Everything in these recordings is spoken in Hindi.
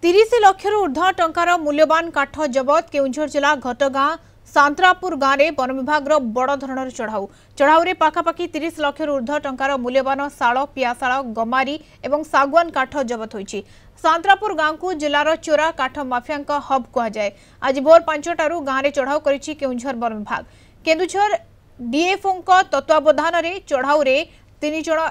30 लाख ऊर्ध्व टंकार मूल्यवान काठ जबत केउझर जिला घटगां सांतरापुर गांव में वन विभाग बड़ धरण चढ़ाऊ में पाखापाखि 30 लाख ऊर्ध्व टंकार मूल्यवान शाल पियाशाल गमारी और सागुआन काठ जबत होती। सांतरापुर गांव को जिलार चोरा काठ माफिया हब कहुए। आज भोर 5टारू गांव में चढ़ाऊ करिछि केउझर वन विभाग। केन्दुझर डीएफओ तत्वावधान में चढ़ाऊ में 3 जण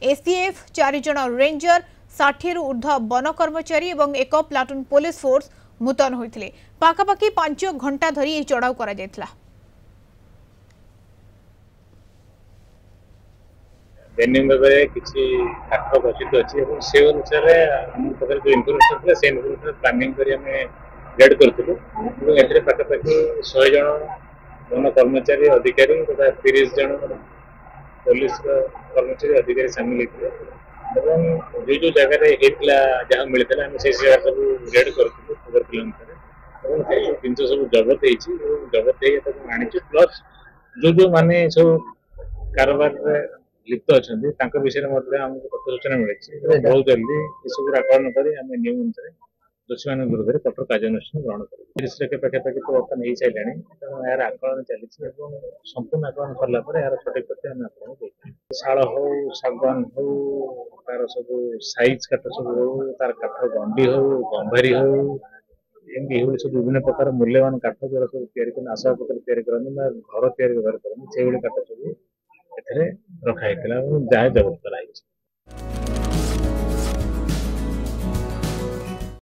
एसीएफ 4 जण रेंजर 60 रु ऊर्ध्व वन कर्मचारी और एक प्लाटून पुलिस फोर्स मुतयन होते। पाखापाखि 5 घंटा धरी यह चढ़ाऊ करा जायतिला। किसी काठ बचित अच्छी से अनुसार आम पाखे जो इनफर्मेशन था से इनफर्मेशन प्लानिंग रेड करूँ। पाखापाखि 100 जन वन कर्मचारी अधिकारी तथा 30 जन पुलिस कर्मचारी अधिकारी सामिल होते। जो जो जगह जहाँ मिलता आम से जगह सब रेड करूँ खबर किलोमीटर जिन सब जबत जबत आनी प्लस जो जो माने सब कारोबार लिप्त अच्छा विषय में आमको तथ्य सूचना मिली बहुत जल्दी सब आकलन कर नियम अनुसार दोषी मान विरोध में कठोर कार्यानुष्ठान ग्रहण कर 30 लाख पाखापाखि तो बर्तमान हो सारे तेणु यार आकलन चली संपूर्ण आकलन सरला यार सठिक तथ्य आम आपको शाल हो सागवान हो तार सब साइज काठ सब हो तार काठ गंडी हो गंभारी हो एमती सब विभिन्न प्रकार मूल्यवान काठ जो सब आसबाबपत्र या घर तैयारी से काठ सब रखाई जबत कराई।